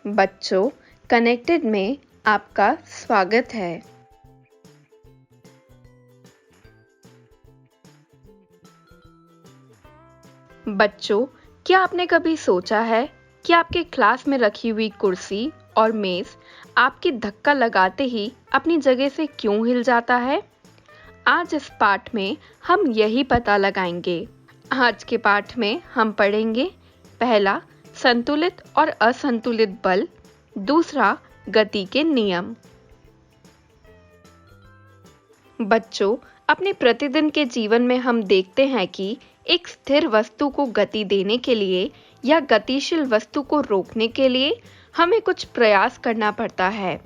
बच्चों, कनेक्टेड में आपका स्वागत है। बच्चों, क्या आपने कभी सोचा है कि आपके क्लास में रखी हुई कुर्सी और मेज आपकी धक्का लगाते ही अपनी जगह से क्यों हिल जाता है? आज इस पाठ में हम यही पता लगाएंगे। आज के पाठ में हम पढ़ेंगे पहला, संतुलित और असंतुलित बल, दूसरा, गति के नियम। बच्चों, अपने प्रतिदिन के जीवन में हम देखते हैं कि एक स्थिर वस्तु को गति देने के लिए या गतिशील वस्तु को रोकने के लिए हमें कुछ प्रयास करना पड़ता है।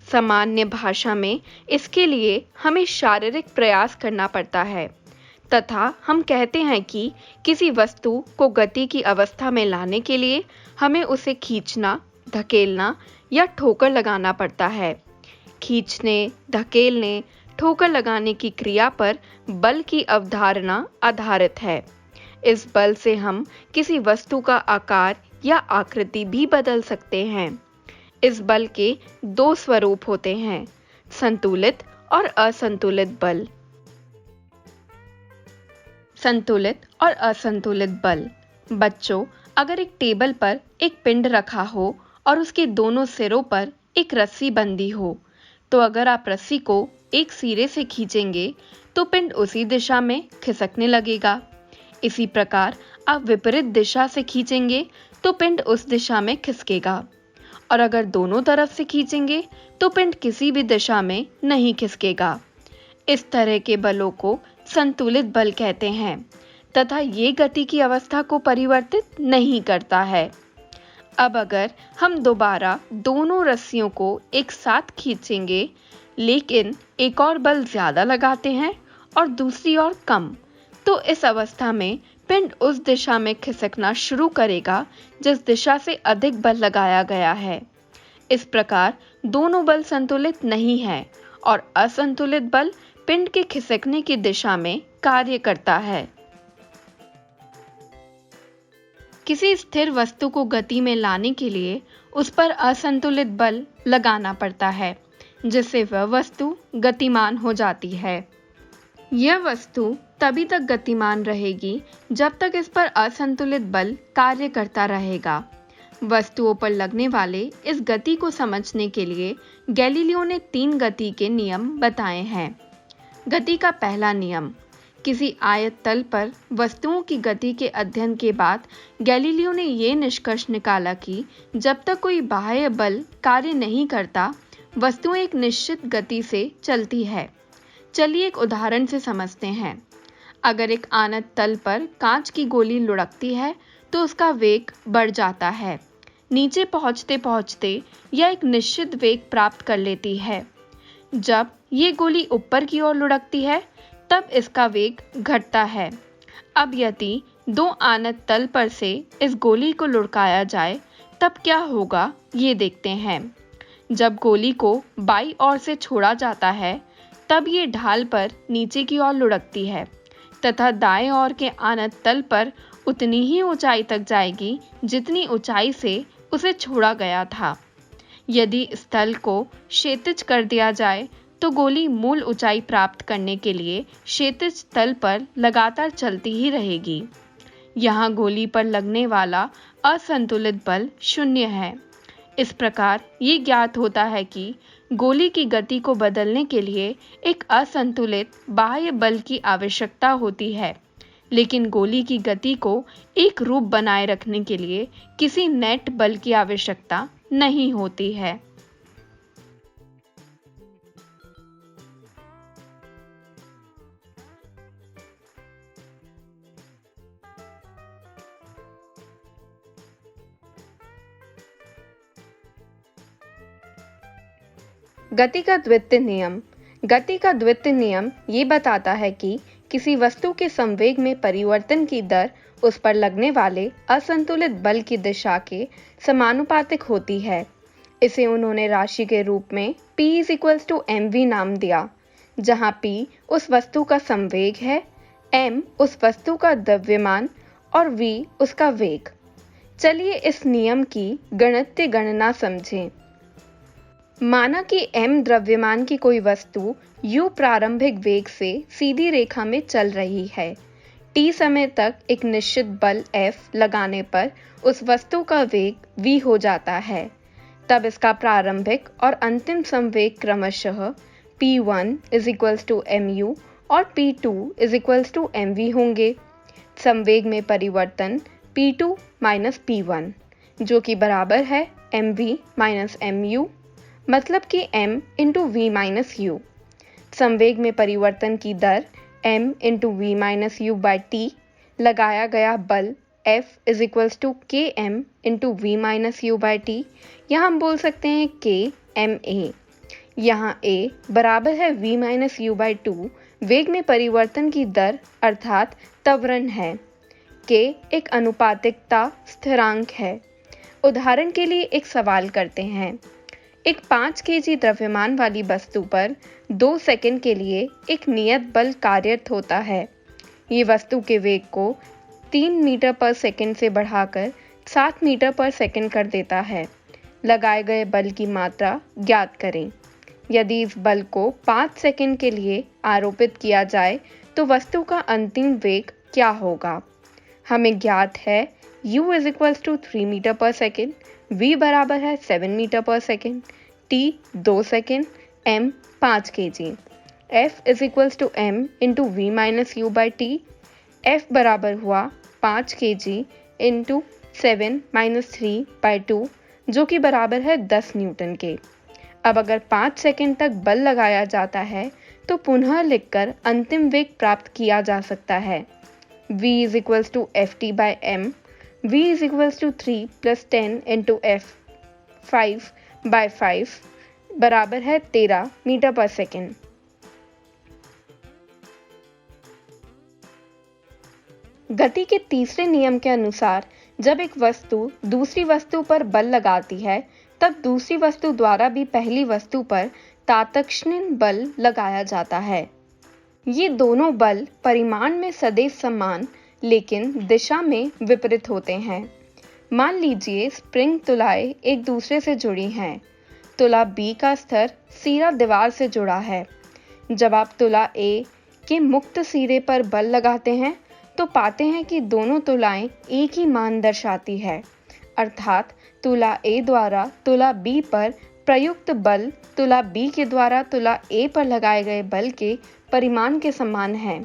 सामान्य भाषा में इसके लिए हमें शारीरिक प्रयास करना पड़ता है तथा हम कहते हैं कि किसी वस्तु को गति की अवस्था में लाने के लिए हमें उसे खींचना, धकेलना या ठोकर लगाना पड़ता है। खींचने, धकेलने, ठोकर लगाने की क्रिया पर बल की अवधारणा आधारित है। इस बल से हम किसी वस्तु का आकार या आकृति भी बदल सकते हैं। इस बल के दो स्वरूप होते हैं, संतुलित और असंतुलित बल। संतुलित और असंतुलित बल। बच्चों, अगर एक टेबल पर एक पिंड रखा हो और उसके दोनों सिरों पर एक रस्सी बंधी हो, तो अगर आप रस्सी को एक सिरे से खींचेंगे तो पिंड उसी दिशा में खिसकने लगेगा। इसी प्रकार आप विपरीत दिशा से खींचेंगे तो पिंड उस दिशा में खिसकेगा और अगर दोनों तरफ से खींचेंगे तो पिंड किसी भी दिशा में नहीं खिसकेगा। इस तरह के बलों को संतुलित बल कहते हैं तथा ये गति की अवस्था को परिवर्तित नहीं करता है। अब अगर हम दोबारा दोनों रस्सियों को एक साथ खींचेंगे लेकिन एक और बल ज्यादा लगाते हैं और दूसरी ओर कम, तो इस अवस्था में पिंड उस दिशा में खिसकना शुरू करेगा जिस दिशा से अधिक बल लगाया गया है। इस प्रकार दोनों बल संतुलित नहीं है और असंतुलित बल पिंड के खिसकने की दिशा में कार्य करता है। किसी स्थिर वस्तु को गति में लाने के लिए उस पर असंतुलित बल लगाना पड़ता है, जिससे वह वस्तु गतिमान हो जाती है। यह वस्तु तभी तक गतिमान रहेगी जब तक इस पर असंतुलित बल कार्य करता रहेगा। वस्तुओं पर लगने वाले इस गति को समझने के लिए गैलीलियो ने 3 गति के नियम बताए हैं। गति का पहला नियम। किसी आयत तल पर वस्तुओं की गति के अध्ययन के बाद गैलीलियो ने यह निष्कर्ष निकाला कि जब तक कोई बाह्य बल कार्य नहीं करता, वस्तुएं एक निश्चित गति से चलती है। चलिए एक उदाहरण से समझते हैं। अगर एक आनत तल पर कांच की गोली लुढ़कती है तो उसका वेग बढ़ जाता है। नीचे पहुंचते पहुंचते यह एक निश्चित वेग प्राप्त कर लेती है। जब ये गोली ऊपर की ओर लुढ़कती है तब इसका वेग घटता है। अब यदि 2 आनत तल पर से इस गोली को लुढ़काया जाए तब क्या होगा, ये देखते हैं। जब गोली को बाईं ओर से छोड़ा जाता है तब ये ढाल पर नीचे की ओर लुढ़कती है तथा दाएं ओर के आनत तल पर उतनी ही ऊंचाई तक जाएगी जितनी ऊंचाई से उसे छोड़ा गया था। यदि इस तल को क्षैतिज कर दिया जाए तो गोली मूल ऊंचाई प्राप्त करने के लिए क्षैतिज तल पर लगातार चलती ही रहेगी। यहाँ गोली पर लगने वाला असंतुलित बल 0 है। इस प्रकार ये ज्ञात होता है कि गोली की गति को बदलने के लिए एक असंतुलित बाह्य बल की आवश्यकता होती है, लेकिन गोली की गति को एक रूप बनाए रखने के लिए किसी नेट बल की आवश्यकता नहीं होती है। गति का द्वितीय नियम। गति का द्वितीय नियम ये बताता है कि किसी वस्तु के संवेग में परिवर्तन की दर उस पर लगने वाले असंतुलित बल की दिशा के समानुपातिक होती है। इसे उन्होंने राशि के रूप में P = mv नाम दिया, जहां P उस वस्तु का संवेग है, m उस वस्तु का द्रव्यमान और v उसका वेग। चलिए इस नियम की गणितीय गणना समझें। माना कि m द्रव्यमान की कोई वस्तु u प्रारंभिक वेग से सीधी रेखा में चल रही है। t समय तक एक निश्चित बल F लगाने पर उस वस्तु का वेग v हो जाता है। तब इसका प्रारंभिक और अंतिम संवेग क्रमशः p1 = mu और p2 = mv होंगे। संवेग में परिवर्तन p2 - p1 जो कि बराबर है mv - mu, मतलब कि m × v - u। संवेग में परिवर्तन की दर m × v - u/t, लगाया गया बल F = km × v - u/t, या हम बोल सकते हैं k ma। यहाँ a बराबर है v - u/2 वेग में परिवर्तन की दर अर्थात त्वरण है। k एक अनुपातिकता स्थिरांक है। उदाहरण के लिए एक सवाल करते हैं। एक 5 केजी द्रव्यमान वाली वस्तु पर 2 सेकंड के लिए एक नियत बल कार्यरत होता है। ये वस्तु के वेग को 3 मीटर पर सेकंड से बढ़ाकर 7 मीटर पर सेकंड कर देता है। लगाए गए बल की मात्रा ज्ञात करें। यदि इस बल को 5 सेकंड के लिए आरोपित किया जाए तो वस्तु का अंतिम वेग क्या होगा? हमें ज्ञात है u = 3 मीटर पर सेकंड, v बराबर है 7 मीटर पर second, t 2 second, m 5 KG. F = m × v - u/t। F बराबर हुआ 5 केजी × 7 - 3/2 जो कि बराबर है 10 न्यूटन के। अब अगर 5 सेकंड तक बल लगाया जाता है तो पुनः लिखकर अंतिम वेग प्राप्त किया जा सकता है। v = ft/m, v = 3 + 10 × f 5/5 बराबर है 13 मीटर पर सेकंड। गति के तीसरे नियम के अनुसार जब एक वस्तु दूसरी वस्तु पर बल लगाती है तब दूसरी वस्तु द्वारा भी पहली वस्तु पर तात्क्षणिक बल लगाया जाता है। ये दोनों बल परिमाण में सदैव समान लेकिन दिशा में विपरीत होते हैं। मान लीजिए स्प्रिंग तुलाएं एक दूसरे से जुड़ी हैं। तुला B का स्तर सिरा दीवार से जुड़ा है। जब आप तुला A के मुक्त सिरे पर बल लगाते हैं तो पाते हैं कि दोनों तुलाएं एक ही मान दर्शाती है, अर्थात तुला A द्वारा तुला B पर प्रयुक्त बल तुला B के द्वारा तुला A पर लगाए गए बल के परिमाण के समान है,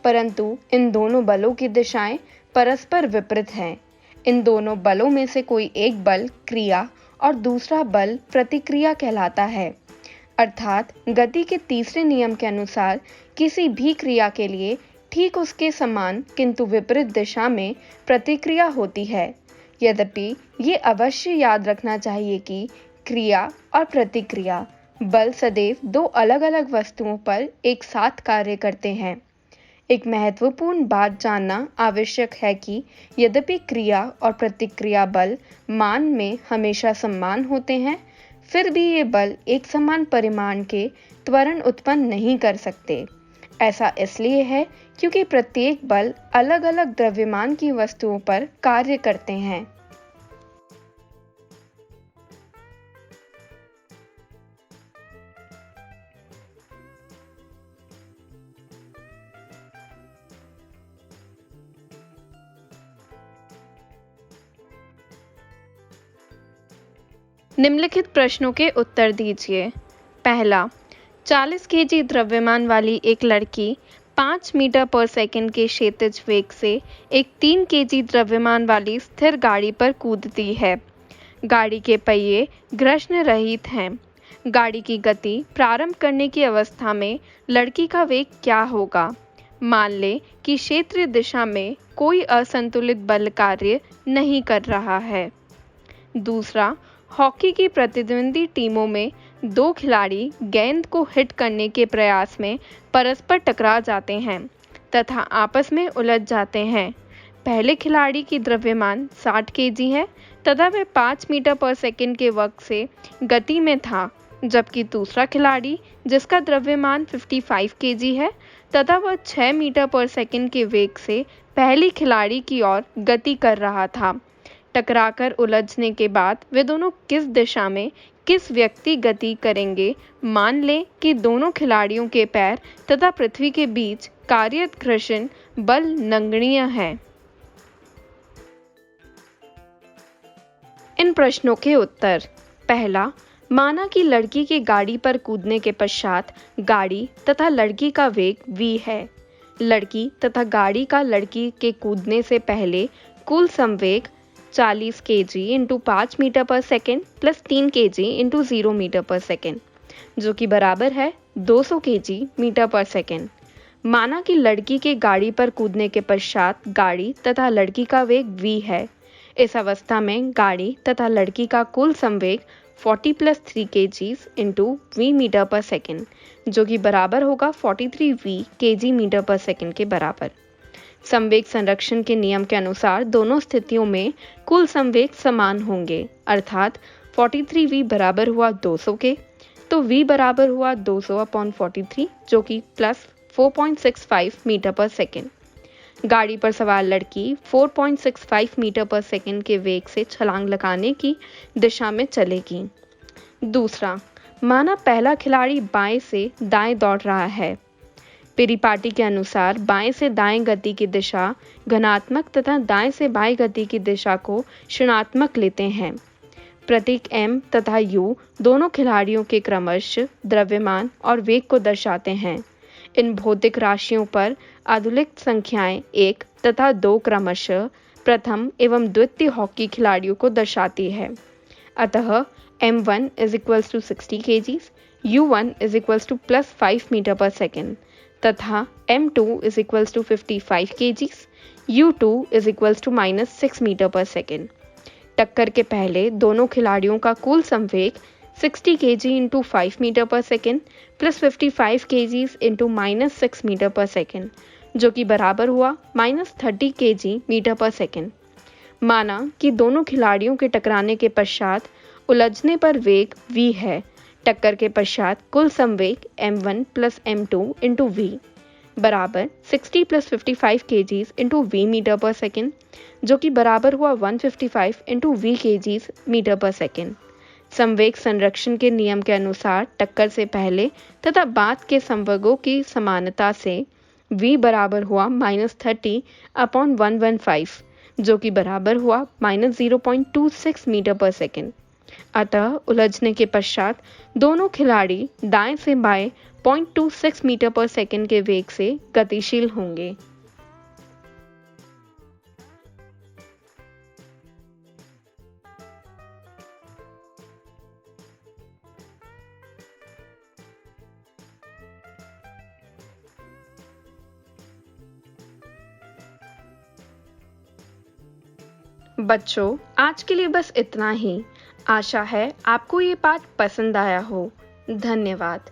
परंतु इन दोनों बलों की दिशाएं परस्पर विपरीत हैं। इन दोनों बलों में से कोई एक बल क्रिया और दूसरा बल प्रतिक्रिया कहलाता है। अर्थात गति के तीसरे नियम के अनुसार किसी भी क्रिया के लिए ठीक उसके समान किंतु विपरीत दिशा में प्रतिक्रिया होती है। यद्यपि ये अवश्य याद रखना चाहिए कि क्रिया और प्रतिक्रिया बल सदैव दो अलग-अलग वस्तुओं पर एक साथ कार्य करते हैं। एक महत्वपूर्ण बात जानना आवश्यक है कि यद्यपि क्रिया और प्रतिक्रिया बल मान में हमेशा समान होते हैं, फिर भी ये बल एक समान परिमाण के त्वरण उत्पन्न नहीं कर सकते। ऐसा इसलिए है क्योंकि प्रत्येक बल अलग-अलग द्रव्यमान की वस्तुओं पर कार्य करते हैं। निम्नलिखित प्रश्नों के उत्तर दीजिए। पहला, 40 केजी द्रव्यमान वाली एक लड़की 5 मीटर पर सेकंड के क्षैतिज वेग से एक 3 केजी द्रव्यमान वाली स्थिर गाड़ी पर कूदती है। गाड़ी के पहिए घर्षण रहित हैं। गाड़ी की गति प्रारंभ करने की अवस्था में लड़की का वेग क्या होगा? मान लें कि क्षेत्रीय दिशा में कोई असंतुलित बल कार्य नहीं कर रहा है। दूसरा, हॉकी की प्रतिद्वंदी टीमों में दो खिलाड़ी गेंद को हिट करने के प्रयास में परस्पर टकरा जाते हैं तथा आपस में उलझ जाते हैं। पहले खिलाड़ी की द्रव्यमान 60 केजी है तथा वह 5 मीटर पर सेकंड के वेग से गति में था, जबकि दूसरा खिलाड़ी जिसका द्रव्यमान 55 केजी है तथा वह 6 मीटर पर सेकंड के वेग से पहली खिलाड़ी की ओर गति कर रहा था। टकराकर उलझने के बाद वे दोनों किस दिशा में किस व्यक्ति गति करेंगे। मान लें कि दोनों खिलाड़ियों के पैर तथा पृथ्वी के बीच कार्यरत घर्षण बल नगण्य है। इन प्रश्नों के उत्तर। पहला, माना कि लड़की की गाड़ी पर कूदने के पश्चात गाड़ी तथा लड़की का वेग v है। लड़की तथा गाड़ी का लड़की के कूदने से पहले कुल संवेग 40 kg इंटू 5 मीटर पर second plus 3 kg into 0 metre पर सेकेंड, जो कि बराबर है 200 kg मीटर पर सेकेंड। माना कि लड़की के गाड़ी पर कूदने के पश्चात गाड़ी तथा लड़की का वेग v है। इस अवस्था में गाड़ी तथा लड़की का कुल संवेग 40 plus 3 kg into v metre पर सेकेंड, जो कि बराबर होगा 43 v kg मीटर पर सेकेंड के बराबर। संवेग संरक्षण के नियम के अनुसार दोनों स्थितियों में कुल संवेग समान होंगे, अर्थात 43 v बराबर हुआ 200 के, तो v बराबर हुआ 200/43, जो कि प्लस 4.65 मीटर पर सेकेंड। गाड़ी पर सवार लड़की 4.65 मीटर पर सेकेंड के वेग से छलांग लगाने की दिशा में चलेगी। दूसरा, माना पहला खिलाड़ी बाएं से दाएं दौड़ रहा है। परिपाटी के अनुसार बाएं से दाएं गति की दिशा घनात्मक तथा दाएं से बाएं गति की दिशा को ऋणात्मक लेते हैं। प्रतीक m तथा u दोनों खिलाड़ियों के क्रमशः द्रव्यमान और वेग को दर्शाते हैं। इन भौतिक राशियों पर आधुनिक संख्याएं 1 तथा 2 क्रमशः प्रथम एवं द्वितीय हॉकी खिलाड़ियों को दर्शाती है। अतः m1 = 60 kg, u1 = +5 मीटर पर सेकेंड तथा m2 = 55 kg, u2 = -6 मीटर पर सेकेंड। टक्कर के पहले दोनों खिलाड़ियों का कुल संवेग 60 kg इंटू 5 मीटर पर second plus 55 kg into -6 metre पर सेकेंड, जो कि बराबर हुआ -30 kg मीटर पर सेकेंड। माना कि दोनों खिलाड़ियों के टकराने के पश्चात उलझने पर वेग v है। टक्कर के पश्चात कुल संवेग m1 plus m2 into v बराबर 60 plus 55 kg into v metre पर सेकेंड, जो कि बराबर हुआ 155 इंटू v kg मीटर पर सेकेंड। संवेग संरक्षण के नियम के अनुसार टक्कर से पहले तथा बाद के संवेगों की समानता से v बराबर हुआ -30/115, जो कि बराबर हुआ -0.26 मीटर पर सेकेंड। अतः उलझने के पश्चात दोनों खिलाड़ी दाएं से बाएं 0.26 मीटर पर सेकेंड के वेग से गतिशील होंगे। बच्चों, आज के लिए बस इतना ही। आशा है आपको ये पाठ पसंद आया हो। धन्यवाद।